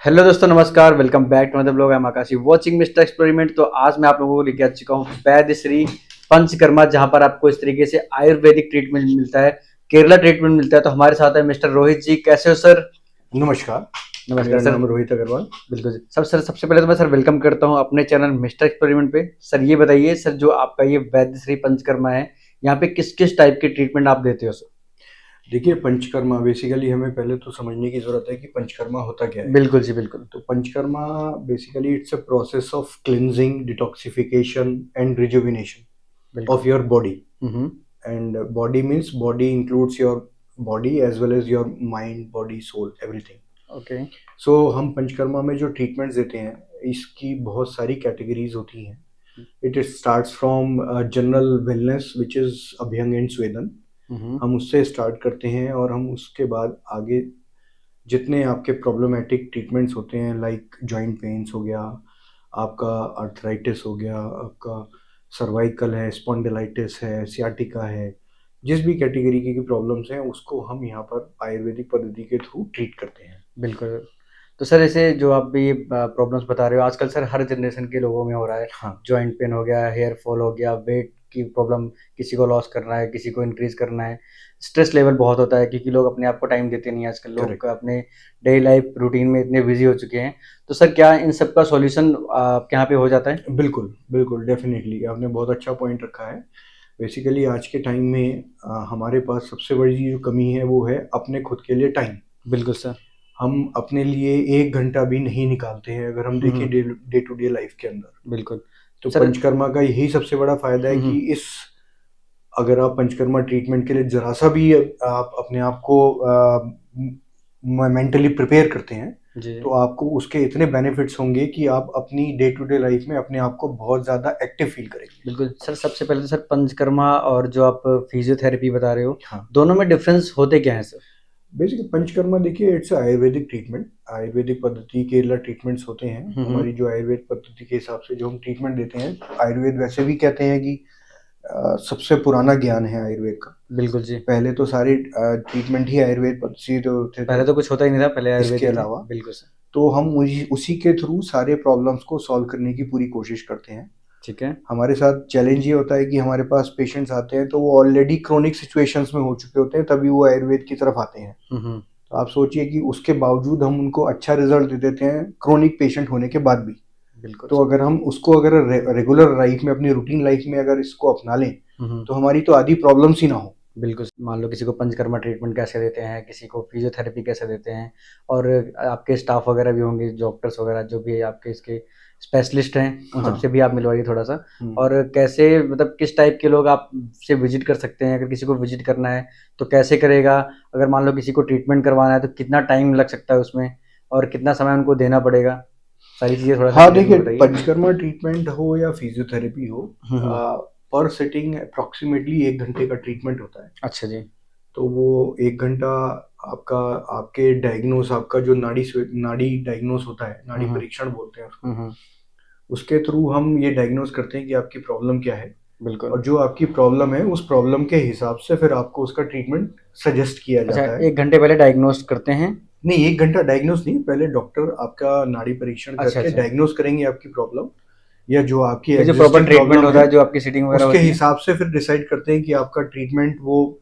Hello दोस्तों, नमस्कार। Welcome back to मतलब लोग हम आकाशी वॉचिंग मिस्टर एक्सपेरिमेंट। तो आज मैं आप लोगों को लेके आ चुका हूँ वैद्य श्री पंचकर्मा, जहाँ पर आपको इस तरीके से आयुर्वेदिक ट्रीटमेंट मिलता है, केरला ट्रीटमेंट मिलता है। तो हमारे साथ है मिस्टर रोहित जी। कैसे हो सर? नमस्कार। नमस्कार मेरा सर। नाम रोहित अग्रवाल। बिल्कुल जी। सबसे पहले तो मैं सर वेलकम करता हूँ अपने चैनल मिस्टर एक्सपेरिमेंट पे। सर ये बताइए सर, जो आपका ये वैद्य श्री पंचकर्मा है, यहाँ पे किस किस टाइप के ट्रीटमेंट आप देते हो सर? देखिए, पंचकर्मा बेसिकली हमें पहले तो समझने की ज़रूरत है कि पंचकर्मा होता क्या है। बिल्कुल जी, बिल्कुल। तो Panchakarma basically it's a process of cleansing, detoxification and rejuvenation बिल्कुल। Of your body. Hmm. And body means body includes your body as well as your mind, body, soul, everything. Okay. So हम पंचकर्मा में जो ट्रीटमेंट्स देते हैं, इसकी बहुत सारी categories होती हैं। It starts from general wellness which is Abhyanga and Swedana. Hmm. हम उससे स्टार्ट करते हैं और हम उसके बाद आगे जितने आपके प्रॉब्लमेटिक ट्रीटमेंट्स होते हैं, लाइक जॉइंट पेन्स हो गया, आपका आर्थराइटिस हो गया, आपका सर्वाइकल है, स्पॉन्डिलाइटिस है, सियाटिका है, जिस भी कैटेगरी की प्रॉब्लम्स हैं उसको हम यहाँ पर आयुर्वेदिक पद्धति के थ्रू ट्रीट करते हैं। बिल्कुल। तो सर ऐसे जो आप भी प्रॉब्लम्स बता रहे हो, आजकल सर हर जनरेशन के लोगों में हो रहा है। हाँ। जॉइंट पेन हो गया, हेयर फॉल हो गया, वेट की प्रॉब्लम, किसी को लॉस करना है, किसी को इंक्रीज करना है। स्ट्रेस लेवल बहुत होता है क्योंकि लोग अपने आप को टाइम देते नहीं हैं। आजकल लोग करेक्ट। अपने डेली लाइफ रूटीन में इतने बिजी हो चुके हैं। तो सर क्या इन सब का सॉल्यूशन आपके यहाँ पे हो जाता है? बिल्कुल बिल्कुल, डेफिनेटली आपने बहुत अच्छा पॉइंट रखा है। बेसिकली आज के टाइम में हमारे पास सबसे बड़ी जो कमी है वो है अपने खुद के लिए टाइम। बिल्कुल सर। हम अपने लिए 1 घंटा भी नहीं निकालते हैं, अगर हम देखें हम्म। डे टू डे लाइफ के अंदर। बिल्कुल तो सर। पंचकर्मा का यही सबसे बड़ा फायदा है कि हम्म। इस अगर आप पंचकर्मा ट्रीटमेंट के लिए जरा सा भी आप अपने आप को मेंटली प्रिपेयर करते हैं, जी। तो आपको उसके इतने बेनिफिट्स होंगे कि आप अपनी डे टू डे लाइफ में अपने आप को बहुत ज़्यादा एक्टिव फील करेंगे। बिल्कुल सर, सबसे पहले तो सर पंचकर्मा और जो आप फिजियोथेरेपी बता रहे हो, हाँ। दोनों में डिफरेंस होते क्या है सर? बेसिकली पंचकर्मा देखिए, इट्स आयुर्वेदिक ट्रीटमेंट। आयुर्वेदिक पद्धति केरला ट्रीटमेंट्स होते हैं। हमारी जो आयुर्वेद पद्धति के हिसाब से जो हम ट्रीटमेंट देते हैं, आयुर्वेद वैसे भी कहते हैं कि सबसे पुराना ज्ञान है आयुर्वेद का। बिल्कुल जी। पहले तो सारे ट्रीटमेंट ही आयुर्वेद पद्धति से तो होते थे। पहले तो कुछ होता ही नहीं था, पहले आयुर्वेद इसके ही थे। अलावा बिल्कुल सर। तो हम उसी के थ्रू सारे प्रॉब्लम्स को सॉल्व करने की पूरी कोशिश करते हैं। ठीक है। हमारे साथ चैलेंज ये होता है कि हमारे पास पेशेंट्स आते हैं तो वो ऑलरेडी क्रोनिक सिचुएशंस में हो चुके होते हैं, तभी वो आयुर्वेद की तरफ आते हैं। हम्म। तो आप सोचिए कि उसके बावजूद हम उनको अच्छा रिजल्ट दे देते हैं क्रोनिक पेशेंट होने के बाद भी। बिल्कुल तो सर। अगर हम उसको अगर रेगुलर लाइफ में, अपनी रूटीन लाइफ में अगर इसको अपना लें, हम्म। तो हमारी तो आधी प्रॉब्लम्स ही ना हो। बिल्कुल। मान लो किसी को पंचकर्मा ट्रीटमेंट कैसे देते हैं, किसी को फिजियोथेरेपी कैसे देते हैं, और आपके स्टाफ वगैरह भी होंगे, डॉक्टर्स वगैरह जो भी आपके इसके स्पेशलिस्ट हैं, उन हाँ। सबसे भी आप मिलवाइए थोड़ा सा। हम्म। और कैसे, मतलब किस टाइप के लोग आप से विजिट कर सकते हैं? अगर किसी को विजिट करना है तो कैसे करेगा? अगर मान लो किसी को ट्रीटमेंट करवाना है तो कितना टाइम लग सकता है उसमें, और कितना समय उनको देना पड़ेगा? सारी चीज़ें थोड़ा सा हाँ, डिटेल में देखिए, बताइए। पंचकर्मा ट्रीटमेंट हो या फिजियोथेरेपी हो, हम्म। पर सिटिंग अप्रॉक्सीमेटली 1 घंटे का ट्रीटमेंट होता है। अच्छा जी। तो वो 1 घंटा आपका, आपके डायग्नोस, आपका जो नाड़ी डायग्नोस होता है, नाड़ी हम्म। परीक्षण बोलते हैं उसको। हम्म। उसके थ्रू हम ये डायग्नोस करते हैं कि आपकी प्रॉब्लम क्या है। बिल्कुल। और जो आपकी प्रॉब्लम है उस प्रॉब्लम के हिसाब से फिर आपको उसका ट्रीटमेंट सजेस्ट किया अच्छा, जाता है। 1 घंटे पहले डायग्नोज करते हैं? नहीं, 1 घंटा डायग्नोस नहीं, पहले डॉक्टर आपका नाड़ी परीक्षण अच्छा करके अच्छा। डायग्नोस करेंगे आपकी प्रॉब्लम, या जो आपकी फिर जो प्रॉपर एग्जिस्टिंग ट्रीटमेंट प्रॉब्लम होता है। है, जो आपकी सीटिंग वगैरह उसके होती है? हिसाब से फिर डिसाइड करते हैं कि आपका ट्रीटमेंट वो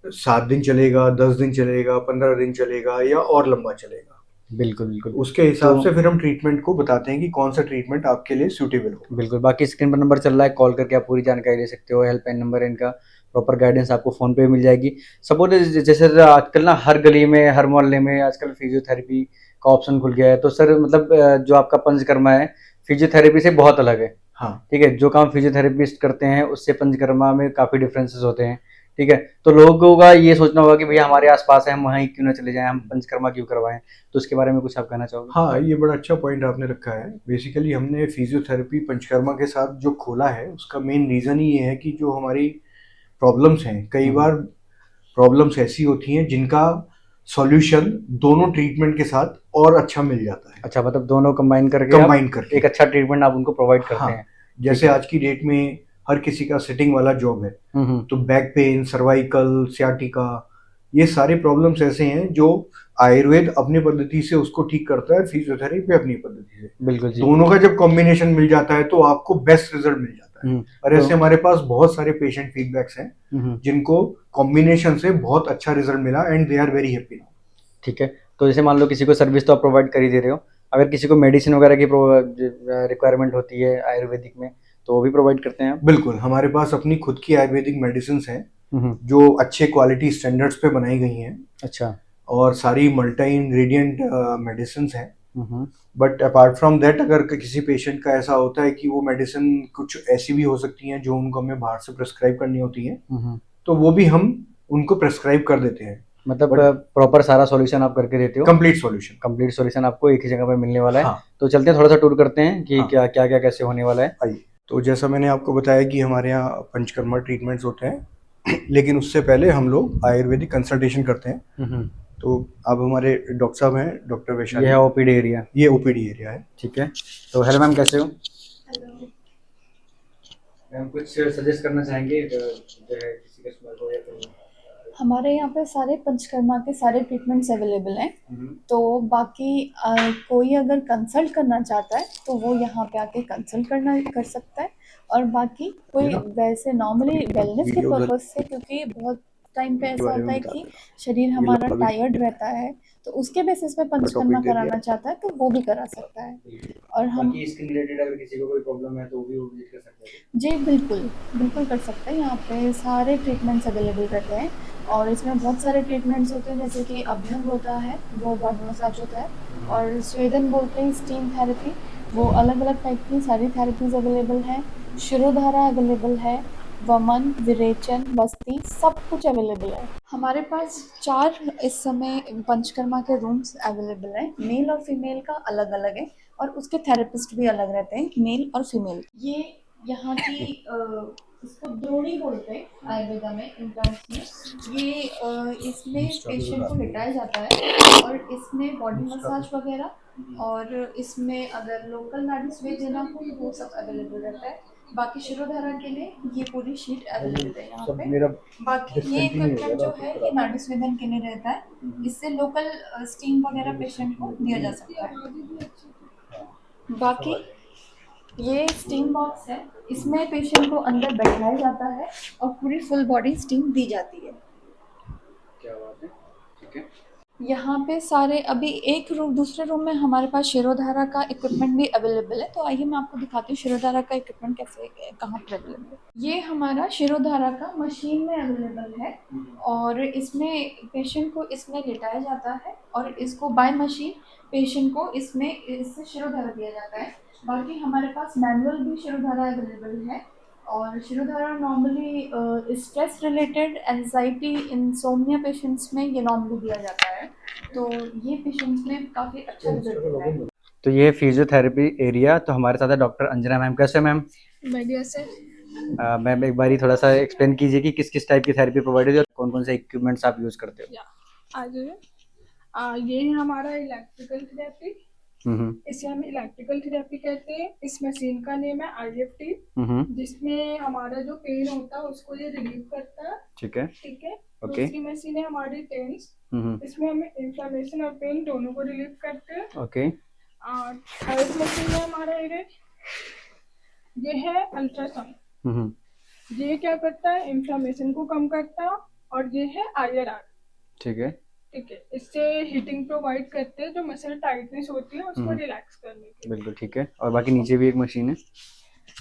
7 दिन चलेगा, 10 दिन चलेगा, 15 दिन चलेगा, या और लंबा चलेगा। बिल्कुल तो बिल्कुल। उसके तो हिसाब से फिर हम ट्रीटमेंट को बताते हैं कि कौन सा ट्रीटमेंट आपके लिए सूटेबल होगा। बिल्कुल, बाकी स्क्रीन पर नंबर चल रहा है, कॉल करके आप पूरी जानकारी ले सकते हो। हेल्पलाइन नंबर है इनका, प्रॉपर गाइडेंस आपको फ़ोन पे मिल जाएगी। सपोज जैसे आजकल ना हर गली में, हर मोहल्ले में आजकल फिजियोथेरेपी का ऑप्शन खुल गया है। तो सर मतलब जो आपका पंचकर्मा है, फिजियोथेरेपी से बहुत अलग है। हाँ। ठीक है, जो काम फिजियोथेरेपिस्ट करते हैं उससे पंचकर्मा में काफ़ी डिफरेंसेस होते हैं। ठीक है, तो लोगों का ये सोचना होगा कि भैया हमारे आसपास है, हम वहीं क्यों ना चले जाएं, हम पंचकर्मा क्यों करवाएं? तो उसके बारे में कुछ आप कहना चाहोगे? हाँ, ये बड़ा अच्छा पॉइंट आपने रखा है। बेसिकली हमने फिजियोथेरेपी पंचकर्मा के साथ जो खोला है, उसका मेन रीज़न ही ये है कि जो हमारी प्रॉब्लम्स हैं, कई हम्म। बार प्रॉब्लम्स ऐसी होती हैं जिनका सॉल्यूशन दोनों ट्रीटमेंट के साथ और अच्छा मिल जाता है, अच्छा, मतलब दोनों कंबाइन करके आप कंबाइन करके। एक अच्छा ट्रीटमेंट आप उनको प्रोवाइड करते हाँ, हैं। ठीक जैसे है। आज की डेट में हर किसी का सिटिंग वाला जॉब है। हम्म। तो बैक पेन, सर्वाइकल, सियाटिका, ये सारे प्रॉब्लम्स ऐसे हैं जो आयुर्वेद अपनी पद्धति से उसको ठीक करता है, फिजियोथेरेपी अपनी पद्धति से। बिल्कुल जी। दोनों का जब कॉम्बिनेशन मिल जाता है तो आपको बेस्ट रिजल्ट मिल जाता है। और ऐसे तो हमारे पास बहुत सारे पेशेंट फीडबैक्स हैं जिनको कॉम्बिनेशन से बहुत अच्छा रिजल्ट मिला and they are very happy now. ठीक है, तो जैसे मान लो किसी को सर्विस तो आप प्रोवाइड कर ही दे रहे हो, अगर किसी को मेडिसिन वगैरह की रिक्वायरमेंट होती है आयुर्वेदिक में, तो वो भी प्रोवाइड करते हैं आप? बिल्कुल, हमारे पास अपनी खुद की आयुर्वेदिक मेडिसिन हैं जो अच्छे क्वालिटी स्टैंडर्ड्स पे बनाई गई हैं अच्छा। और सारी मल्टी इंग्रेडिएंट मेडिसिन हैं। हम्म। बट अपार्ट फ्रॉम दैट अगर किसी पेशेंट का ऐसा होता है कि वो मेडिसिन कुछ ऐसी भी हो सकती हैं जो उनको हमें बाहर से प्रेस्क्राइब करनी होती हैं, तो वो भी हम उनको प्रेस्क्राइब कर देते हैं। मतलब बट प्रॉपर सारा सॉल्यूशन आप करके देते हो? Complete solution. कंप्लीट सॉल्यूशन आपको एक ही जगह पे मिलने वाला है। हाँ। तो चलते हैं, थोड़ा सा टूर करते हैं कि हाँ। क्या क्या क्या कैसे होने वाला है। आइए। तो जैसा मैंने आपको बताया कि हमारे यहाँ पंचकर्मा ट्रीटमेंट्स होते हैं लेकिन उससे पहले हम लोग आयुर्वेदिक कंसल्टेशन करते हैं। तो अब हमारे डॉक्टर साहब हैं, डॉक्टर ये वैशाली। है ओपीडी एरिया। ये ओपीडी एरिया है। ठीक है, तो हेलो मैम, कैसे हो? हेलो। मैम कुछ सजेस्ट करना चाहेंगे जो है किसी कस्टमर को या फिर? हमारे यहाँ पे सारे पंचकर्मा के सारे ट्रीटमेंट्स अवेलेबल हैं। तो बाकी कोई अगर कंसल्ट करना चाहता है तो वो यहाँ पे आके कंसल्ट कर सकता है। और बाकी कोई वैसे नॉर्मली वेलनेस के वीडियो उधर पर्पज से, क्योंकि बहुत टाइम पे के ऐसा बारे होता में है बता कि रहे हैं। शरीर ये हमारा लोग अभी टायर्ड रहता है, तो उसके बेसिस पे टॉपिक पंचकर्मा दे दिया। कराना चाहता है तो वो भी करा सकता है। और हम बाकी इसके रिलेटेड अगर किसी को कोई प्रॉब्लम है तो वो भी वो विजिट कर सकते हैं? जी बिल्कुल, बिल्कुल कर सकते हैं। यहाँ पे सारे ट्रीटमेंट्स अवेलेबल रहते हैं और इसमें बहुत सारे ट्रीटमेंट्स होते हैं, जैसे कि अभ्यंग होता है, वो बॉडी मसाज होता है, और स्वेदन बोलते हैं स्टीम थेरेपी, वो अलग-अलग टाइप की सारी थेरेपीज़ अवेलेबल हैं। शिरोधारा अवेलेबल है, वमन, विरेचन, बस्ती सब कुछ अवेलेबल है। हमारे पास 4 इस समय पंचकर्मा के रूम्स अवेलेबल हैं। मेल और फीमेल का अलग-अलग है और उसके थेरेपिस्ट भी अलग रहते हैं, मेल और फीमेल। ये यहाँ की इसको द्रोणी बोलते हैं आयुर्वेदा में, इन टर्म्स में। ये इसमें पेशेंट को लिटाया जाता है और इसमें बॉडी मसाज वगैरह, और इसमें अगर लोकल मेडिसिन देना हो तो वो सब अवेलेबल रहता है। बाकी शिरोधारा के लिए ये पूरी शीट अवेलेबल है यहाँ पे। मेरा बाकी ये इक्विपमेंट जो है ये मेडिसिन के लिए रहता है, इससे लोकल स्टीम वगैरह पेशेंट को दिया जा सकता है। बाकी ये स्टीम बॉक्स है, इसमें पेशेंट को अंदर बैठाया जाता है और पूरी फुल बॉडी स्टीम दी जाती है। क्या बात है, ठीक है। यहाँ पे सारे अभी एक रूम, दूसरे रूम में हमारे पास शिरोधारा का इक्विपमेंट भी अवेलेबल है। तो आइए मैं आपको दिखाती हूँ शिरोधारा का इक्विपमेंट कैसे कहाँ पर अवेलेबल है। ये हमारा शिरोधारा का मशीन में अवेलेबल है और इसमें पेशेंट को इसमें लिटाया जाता है और इसको बाय मशीन पेशेंट को इसमें इससे शिरोधारा दिया जाता है। बाकी हमारे पास मैनुअल भी शिरोधारा अवेलेबल है और shirodhara normally stress related anxiety insomnia patients में ये नॉर्मली दिया जाता है। तो ये पेशेंट्स में काफ़ी अच्छा रिजल्ट मिला है। तो ये फिजियोथेरेपी एरिया, तो हमारे साथ है डॉक्टर अंजना मैम। कैसे मैम? बढ़िया सर। मैम एक बारी थोड़ा सा एक्सप्लेन कीजिए कि किस किस टाइप की थेरेपी प्रोवाइड होती है और कौन कौन से इक्विपमेंट्स आप यूज़ करते हो? आज ये है हमारा इलेक्ट्रिकल थेरेपी। इसे हम इलेक्ट्रिकल थेरेपी कहते हैं। इस मशीन का नेम है IFT, जिसमें हमारा जो पेन होता है उसको ये रिलीव करता है। ठीक है। ठीक है। ओके। दूसरी मशीन है हमारी टेंस, इसमें हम इंफ्लेमेशन और पेन दोनों को रिलीव करते हैं। ओके। थर्ड मशीन है हमारा ये है अल्ट्रासाउंड। ये क्या करता है, इंफ्लेमेशन को कम करता है। और ये है IRR। ठीक है। ठीक है, इससे हीटिंग प्रोवाइड करते हैं, जो मसल टाइटनेस होती है उसको रिलैक्स करने के लिए। बिल्कुल ठीक है। और बाकी नीचे भी एक मशीन है?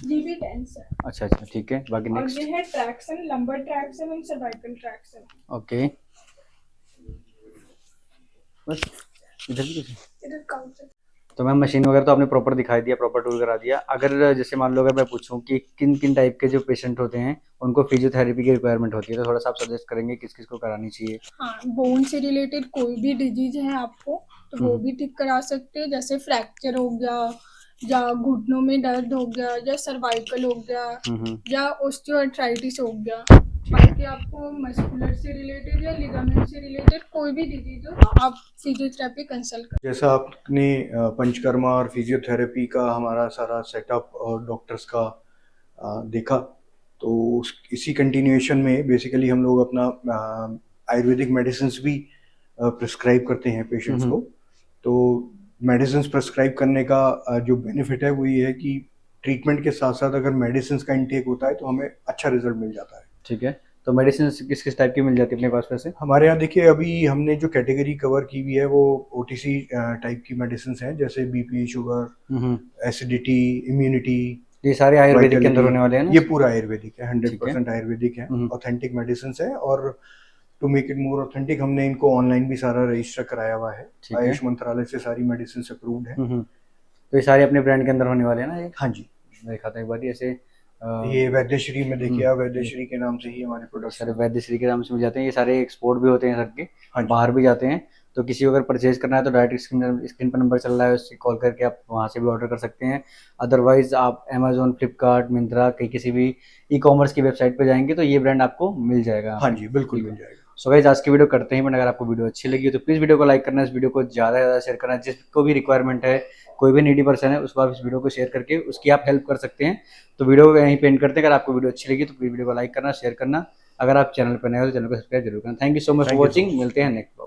ये भी टेंस है। अच्छा अच्छा, ठीक है। बाकी और नेक्स्ट? ये है traction, lumbar traction and cervical traction. Okay, बस इधर भी कुछ? इधर काउंटर। तो मैम मशीन वगैरह तो आपने प्रॉपर दिखाई दिया, प्रॉपर टूर करा दिया। अगर जैसे मान लो अगर मैं पूछूं कि किन किन टाइप के जो पेशेंट होते हैं उनको फिजियोथेरेपी की रिक्वायरमेंट होती है, तो थोड़ा सा आप सजेस्ट करेंगे किस किस को करानी चाहिए? हाँ, बोन से रिलेटेड कोई भी डिजीज है आपको तो वो भी ठीक करा सकते हैं, जैसे फ्रैक्चर हो गया या घुटनों में दर्द हो गया या सर्वाइकल हो गया या ऑस्टियोआर्थराइटिस हो गया। बाकी आपको मस्कुलर से रिलेटेड या लिगामेंट से रिलेटेड कोई भी डिजीज हो तो आप फिजियोथेरेपी कंसल्ट कर। जैसा आपने पंचकर्मा और फिजियोथेरेपी का हमारा सारा सेटअप और डॉक्टर्स का देखा, तो इसी कंटिन्यूएशन में बेसिकली हम लोग अपना आयुर्वेदिक मेडिसिन भी प्रिस्क्राइब करते हैं पेशेंट्स को। तो मेडिसिन प्रिस्क्राइब करने का जो बेनिफिट है वो ये है कि ट्रीटमेंट के साथ साथ अगर मेडिसिन का इंटेक होता है तो हमें अच्छा रिजल्ट मिल जाता है। ठीक है, तो मेडिसिन किस किस टाइप की मिल जाती है अपने पास वैसे? हमारे यहाँ देखिए अभी हमने जो कैटेगरी कवर की हुई है वो OTC टाइप की मेडिसिन हैं, जैसे बीपी, शुगर, एसिडिटी, इम्यूनिटी, ये सारे आयुर्वेदिक के अंदर vitality। होने वाले हैं ना? ये पूरा आयुर्वेदिक है, ठीक है। 100% आयुर्वेदिक है, हम्म। ऑथेंटिक मेडिसिन है। और to make it more authentic हमने इनको ऑनलाइन भी सारा रजिस्टर कराया हुआ है। ठीक है। आयुष मंत्रालय से सारी मेडिसिन अप्रूव्ड है। तो ये सारे अपने ब्रांड के अंदर होने वाले हैं ना ये? हाँ जी, मैं दिखाता हूँ एक बार ऐसे ये वैद्यश्री में देखिए आप, वैद्यश्री के नाम से ही हमारे प्रोडक्ट्स सारे वैद्यश्री के नाम से मिल जाते हैं। ये सारे एक्सपोर्ट भी होते हैं सर के, हाँ जी। बाहर भी जाते हैं। तो किसी को अगर परचेज करना है तो डायरेक्ट स्क्रीन पर नंबर चल रहा है, उससे कॉल करके आप वहाँ से भी ऑर्डर कर सकते हैं। अदरवाइज आप अमेजोन, फ्लिपकार्ट, मिंत्रा, कहीं किसी भी ई-कॉमर्स की वेबसाइट पर जाएंगे तो ये ब्रांड आपको मिल जाएगा। हाँ जी, बिल्कुल मिल जाएगा। सो गाइस, आज की वीडियो करते हैं, बट अगर आपको वीडियो अच्छी लगी तो प्लीज़ वीडियो को लाइक करना, इस वीडियो को ज़्यादा से ज़्यादा शेयर करना। जिसको भी रिक्वायरमेंट है, कोई भी नीडी पर्सन है, उसको आप इस वीडियो को शेयर करके उसकी आप हेल्प कर सकते हैं। तो वीडियो को यहीं पे एंड करते हैं। अगर आपको वीडियो अच्छी लगी तो प्लीज़ वीडियो को लाइक करना, शेयर करना। अगर आप चैनल पर नए हो तो चैनल को सब्सक्राइब जरूर करना। Thank you so much for Thank you so watching. much। मिलते हैं नेक्स्ट ब्लॉग।